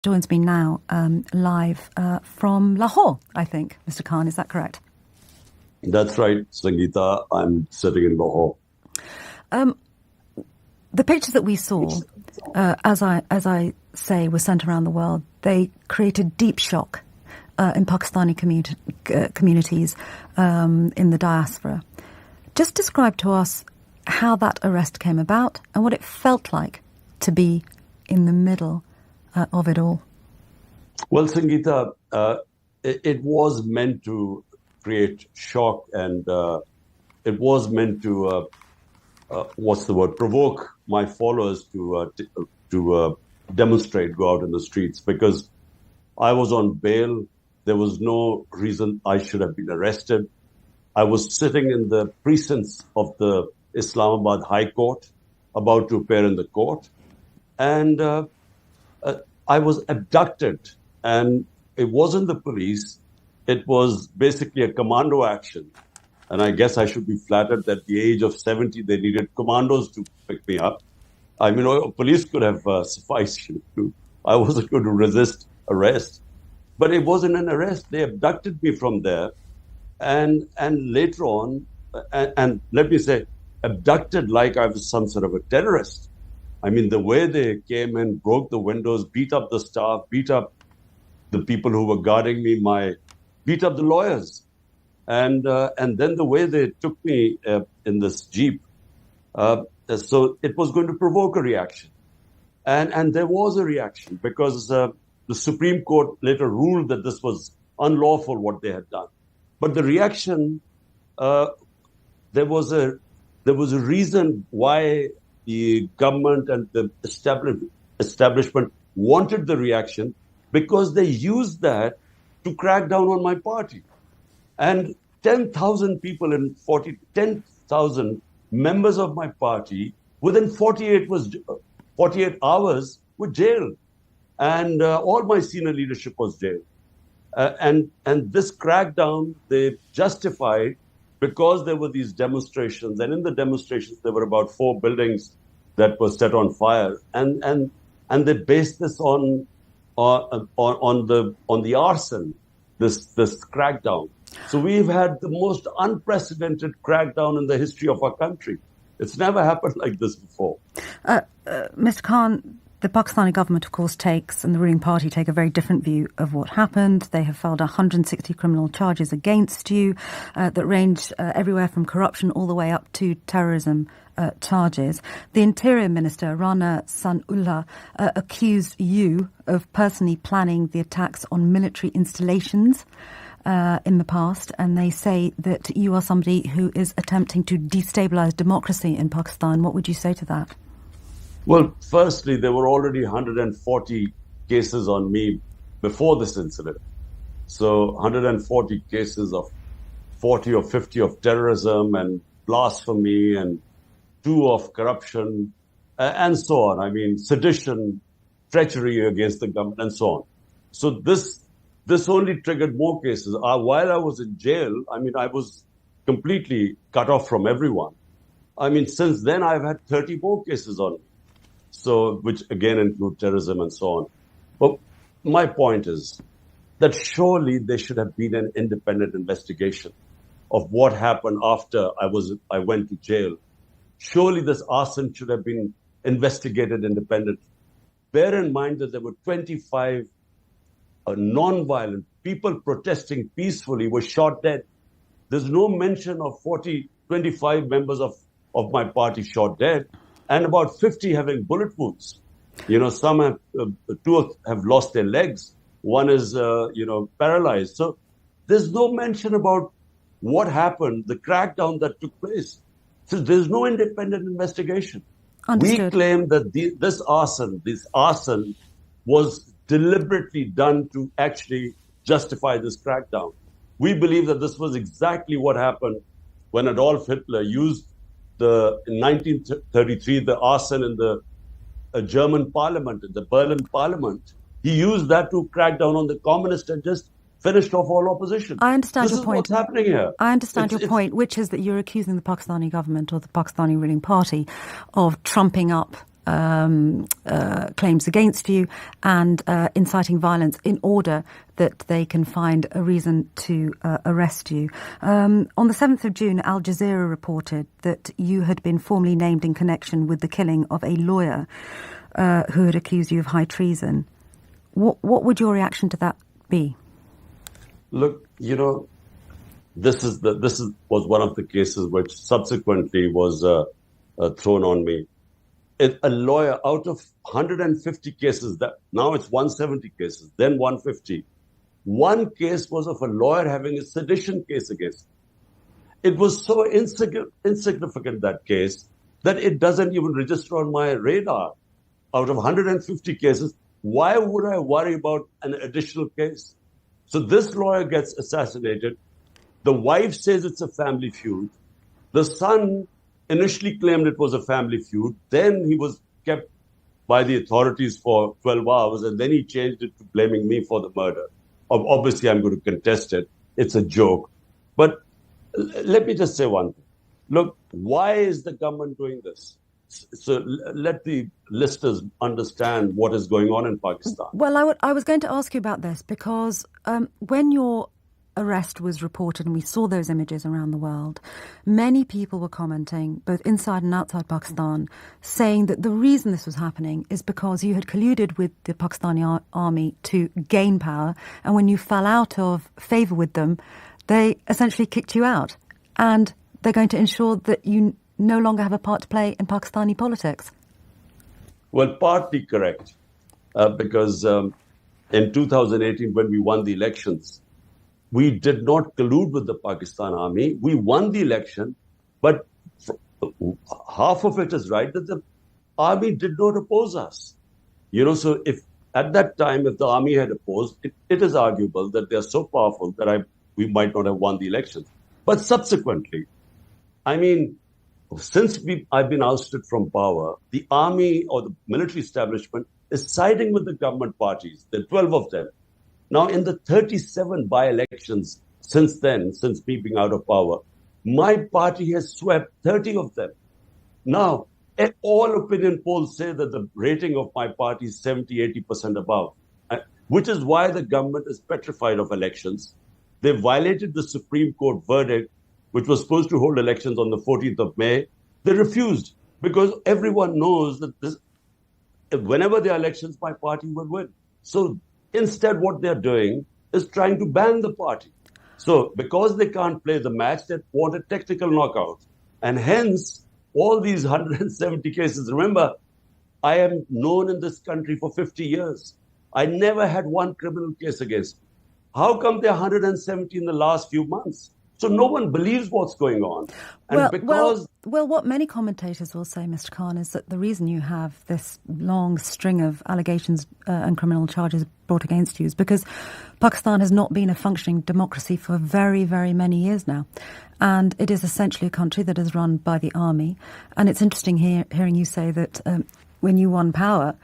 joins me now live from Lahore, I think, Mr. Khan. Is that correct? That's right, Sangita. I'm sitting in Lahore. The pictures that we saw, as I say, were sent around the world. They created deep shock in Pakistani communities in the diaspora. Just describe to us how that arrest came about and what it felt like to be in the middle of it all. Well, Sangita, it was meant to create shock, and it was meant to provoke my followers to demonstrate, go out in the streets, because I was on bail. There was no reason I should have been arrested. I was sitting in the precincts of the Islamabad High Court, about to appear in the court, and I was abducted. And it wasn't the police. It was basically a commando action. And I guess I should be flattered that at the age of 70, they needed commandos to pick me up. I mean, police could have sufficed. I wasn't going to resist arrest. But it wasn't an arrest. They abducted me from there. And later on, and let me say, abducted like I was some sort of a terrorist. I mean, the way they came in, broke the windows, beat up the staff, beat up the people who were guarding me, beat up the lawyers. And then the way they took me in this Jeep, so it was going to provoke a reaction. And there was a reaction because the Supreme Court later ruled that this was unlawful, what they had done. But the reaction, there was a reason why the government and the establishment wanted the reaction, because they used that to crack down on my party. And 10,000 people 10,000 members of my party within 48 hours were jailed. And all my senior leadership was jailed. And this crackdown, they justified because there were these demonstrations. And in the demonstrations, there were about 4 buildings that were set on fire. And they based this on the arson, this crackdown. So we've had the most unprecedented crackdown in the history of our country. It's never happened like this before. Mr. Khan, the Pakistani government, of course, and the ruling party take a very different view of what happened. They have filed 160 criminal charges against you that range everywhere from corruption all the way up to terrorism charges. The Interior Minister, Rana Sanullah, accused you of personally planning the attacks on military installations in the past, and they say that you are somebody who is attempting to destabilize democracy in Pakistan. What would you say to that? Well, firstly, there were already 140 cases on me before this incident. So 140 cases of 40 or 50 of terrorism and blasphemy and 2 of corruption and so on. I mean, sedition, treachery against the government and so on. So this only triggered more cases. While I was in jail, I mean, I was completely cut off from everyone. I mean, since then, I've had 30 more cases on me. So, which again include terrorism and so on. But my point is that surely there should have been an independent investigation of what happened after I went to jail. Surely this arson should have been investigated independently. Bear in mind that there were 25 non-violent people protesting peacefully were shot dead. There's no mention of 25 members of my party shot dead, and about 50 having bullet wounds. Some have, 2 have lost their legs. One is, paralyzed. So there's no mention about what happened, the crackdown that took place. So there's no independent investigation. Understood. We claim that this arson was deliberately done to actually justify this crackdown. We believe that this was exactly what happened when Adolf Hitler used in 1933, the arson in the German parliament, in the Berlin parliament. He used that to crack down on the communists and just finished off all opposition. I understand your point. This is what's happening here. I understand your point, which is that you're accusing the Pakistani government or the Pakistani ruling party of trumping up claims against you and inciting violence in order that they can find a reason to arrest you. On the 7th of June, Al Jazeera reported that you had been formally named in connection with the killing of a lawyer who had accused you of high treason. What would your reaction to that be? Look, this was one of the cases which subsequently was thrown on me. A lawyer out of 150 cases, that now it's 170 cases, then 150. One case was of a lawyer having a sedition case against me. It was so insignificant, that case, that it doesn't even register on my radar. Out of 150 cases, why would I worry about an additional case? So this lawyer gets assassinated. The wife says it's a family feud. The son initially claimed it was a family feud. Then he was kept by the authorities for 12 hours, and then he changed it to blaming me for the murder. Obviously, I'm going to contest it. It's a joke. But let me just say one thing. Look, why is the government doing this? So let the listeners understand what is going on in Pakistan. Well, I was going to ask you about this because when your arrest was reported and we saw those images around the world, many people were commenting, both inside and outside Pakistan, saying that the reason this was happening is because you had colluded with the Pakistani army to gain power, and when you fell out of favour with them, they essentially kicked you out. And they're going to ensure that you no longer have a part to play in Pakistani politics. Well, partly correct, because in 2018, when we won the elections, we did not collude with the Pakistan army. We won the election, but half of it is right that the army did not oppose us. So if at that time, if the army had opposed, it is arguable that they are so powerful that we might not have won the elections. But subsequently, since I've been ousted from power, the army or the military establishment is siding with the government parties. There are 12 of them. Now, in the 37 by-elections since then, since me being out of power, my party has swept 30 of them. Now, all opinion polls say that the rating of my party is 70-80% above, which is why the government is petrified of elections. They violated the Supreme Court verdict, which was supposed to hold elections on the 14th of May. They refused because everyone knows that whenever there are elections, my party will win. So instead, what they're doing is trying to ban the party. So because they can't play the match, they want a technical knockout. And hence, all these 170 cases. Remember, I am known in this country for 50 years. I never had one criminal case against me. How come there are 170 in the last few months? So no one believes what's going on. And well, what many commentators will say, Mr. Khan, is that the reason you have this long string of allegations and criminal charges brought against you is because Pakistan has not been a functioning democracy for very, very many years now. And it is essentially a country that is run by the army. And it's interesting hearing you say that when you won power,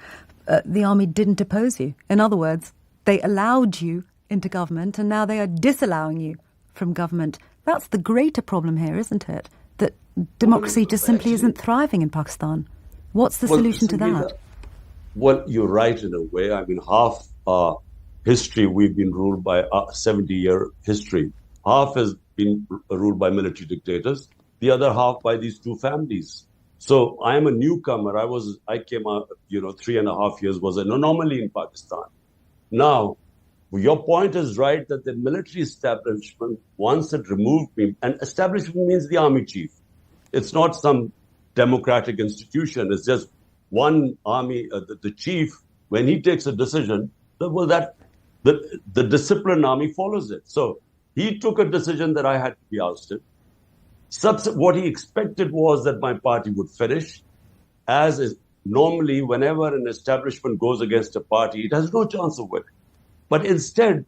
the army didn't oppose you. In other words, they allowed you into government, and now they are disallowing you from government. That's the greater problem here, isn't it? That democracy just simply isn't thriving in Pakistan. What's the solution to that? Well, you're right in a way. Half our history, we've been ruled by a 70-year history. Half has been ruled by military dictators. The other half by these two families. So I am a newcomer. I came out, 3.5 years was an anomaly in Pakistan. Now, your point is right that the military establishment, once it removed me, and establishment means the army chief. It's not some democratic institution. It's just one army, the chief, when he takes a decision, the disciplined army follows it. So he took a decision that I had to be ousted. What he expected was that my party would finish, as is normally whenever an establishment goes against a party, it has no chance of winning. But instead,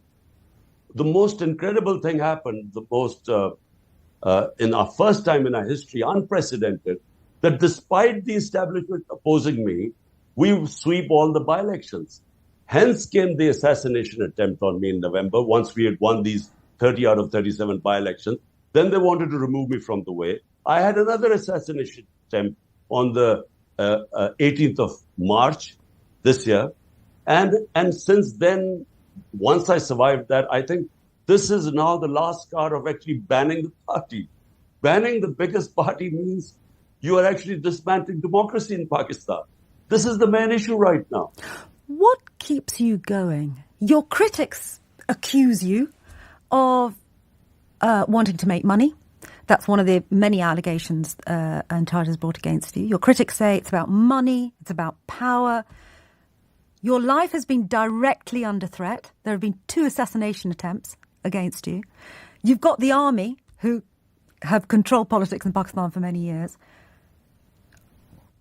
the most incredible thing happened, in our first time in our history, unprecedented, that despite the establishment opposing me, we sweep all the by-elections. Hence came the assassination attempt on me in November, once we had won these 30 out of 37 by-elections. Then they wanted to remove me from the way. I had another assassination attempt on the 18th of March this year. And since then, once I survived that, I think this is now the last card of actually banning the party. Banning the biggest party means you are actually dismantling democracy in Pakistan. This is the main issue right now. What keeps you going? Your critics accuse you of wanting to make money. That's one of the many allegations and charges brought against you. Your critics say it's about money, it's about power. Your life has been directly under threat. There have been 2 assassination attempts against you. You've got the army, who have controlled politics in Pakistan for many years.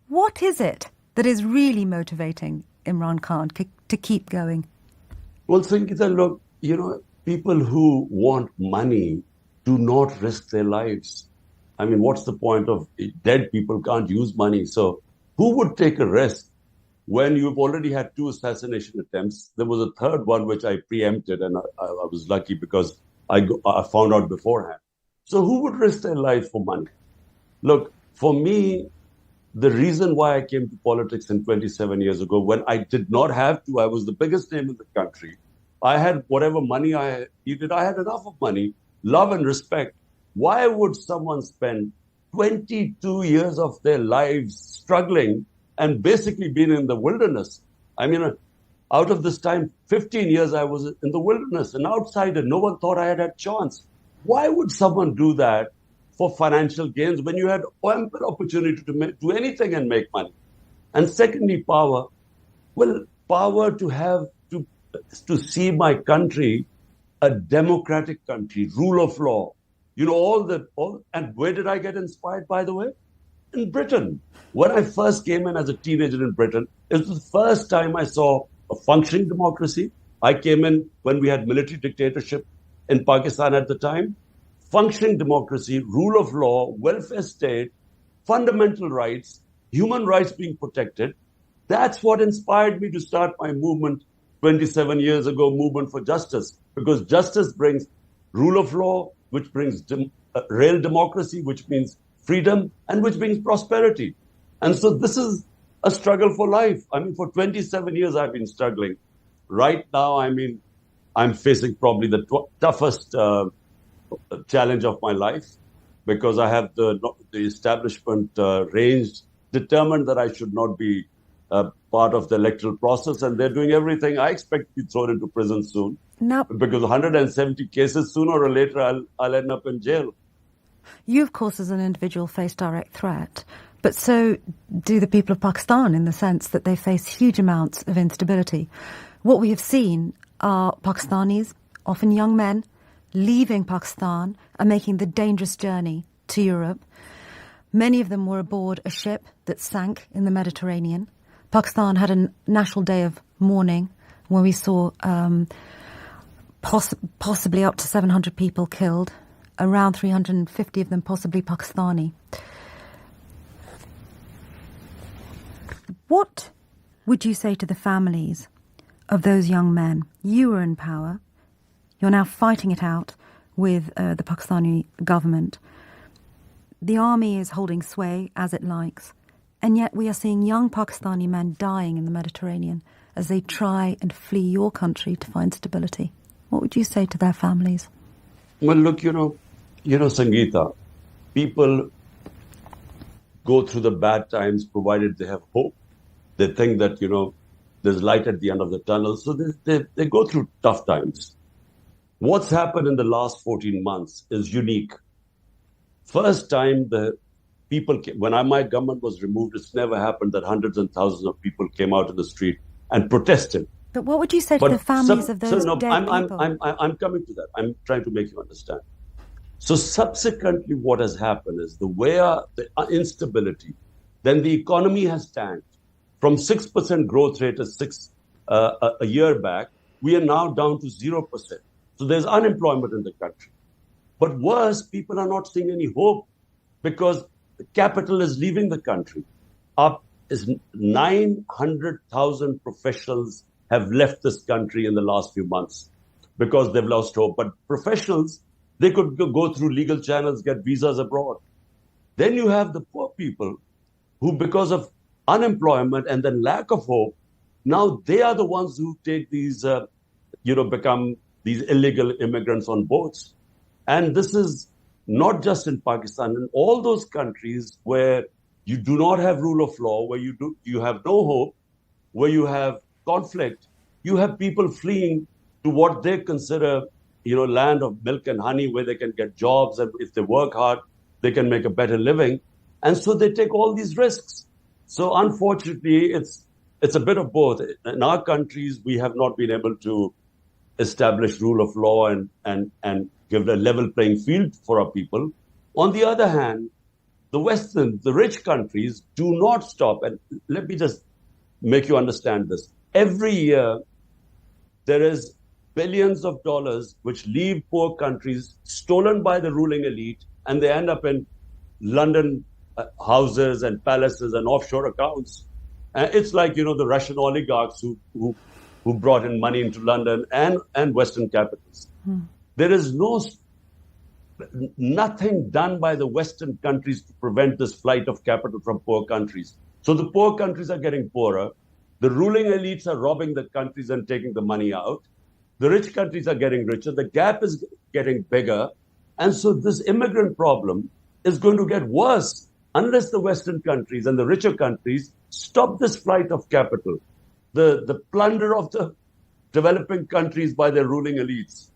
What is it that is really motivating Imran Khan to keep going? Well, Sangita, look, people who want money do not risk their lives. I mean, what's the point of dead people can't use money? So who would take a risk when you've already had 2 assassination attempts? There was a third one which I preempted, and I was lucky because I found out beforehand. So who would risk their life for money? Look, for me, the reason why I came to politics in 27 years ago, when I did not have to, I was the biggest name in the country. I had whatever money I needed. I had enough of money, love and respect. Why would someone spend 22 years of their lives struggling and basically being in the wilderness? I mean, out of this time, 15 years I was in the wilderness, an outsider. No one thought I had a chance. Why would someone do that for financial gains when you had ample opportunity to do anything and make money? And secondly, power. Well, power to see my country a democratic country, rule of law. And where did I get inspired, by the way? In Britain. When I first came in as a teenager in Britain, it was the first time I saw a functioning democracy. I came in when we had military dictatorship in Pakistan at the time. Functioning democracy, rule of law, welfare state, fundamental rights, human rights being protected. That's what inspired me to start my movement 27 years ago, movement for justice, because justice brings rule of law, which brings real democracy, which means freedom, and which brings prosperity. And so this is a struggle for life. I mean, for 27 years, I've been struggling. Right now, I'm facing probably the toughest challenge of my life, because I have the establishment ranged, determined that I should not be part of the electoral process, and they're doing everything. I expect to be thrown into prison soon. Now, because 170 cases, sooner or later, I'll end up in jail. You, of course, as an individual, face direct threat, but so do the people of Pakistan, in the sense that they face huge amounts of instability. What we have seen are Pakistanis, often young men, leaving Pakistan and making the dangerous journey to Europe. Many of them were aboard a ship that sank in the Mediterranean. Pakistan had a national day of mourning where we saw possibly up to 700 people killed, around 350 of them possibly Pakistani. What would you say to the families of those young men? You were in power. You're now fighting it out with the Pakistani government. The army is holding sway as it likes. And yet we are seeing young Pakistani men dying in the Mediterranean as they try and flee your country to find stability. What would you say to their families? Well, look, Sangita, people go through the bad times provided they have hope. They think that, there's light at the end of the tunnel. So they go through tough times. What's happened in the last 14 months is unique. First time the people came, when my government was removed, it's never happened that hundreds and thousands of people came out in the street and protested. But what would you say to the families of those dead people? I'm coming to that. I'm trying to make you understand. So subsequently, what has happened is the instability, then the economy has tanked. From 6% growth rate a year back, we are now down to 0%. So there's unemployment in the country. But worse, people are not seeing any hope because the capital is leaving the country. Up is 900,000 professionals have left this country in the last few months because they've lost hope. But professionals, they could go through legal channels, get visas abroad. Then you have the poor people who, because of unemployment and then lack of hope, now they are the ones who take these, become these illegal immigrants on boats. And this is not just in Pakistan, in all those countries where you do not have rule of law, where you have no hope, where you have conflict, you have people fleeing to what they consider, land of milk and honey, where they can get jobs, and if they work hard, they can make a better living. And so they take all these risks. So unfortunately, it's a bit of both. In our countries, we have not been able to establish rule of law and give a level playing field for our people. On the other hand, the rich countries do not stop. And let me just make you understand this. Every year, there is billions of dollars which leave poor countries stolen by the ruling elite, and they end up in London houses and palaces and offshore accounts. It's like, the Russian oligarchs who brought in money into London and Western capitals. There is nothing done by the Western countries to prevent this flight of capital from poor countries. So the poor countries are getting poorer. The ruling elites are robbing the countries and taking the money out. The rich countries are getting richer. The gap is getting bigger. And so this immigrant problem is going to get worse unless the Western countries and the richer countries stop this flight of capital, the plunder of the developing countries by their ruling elites.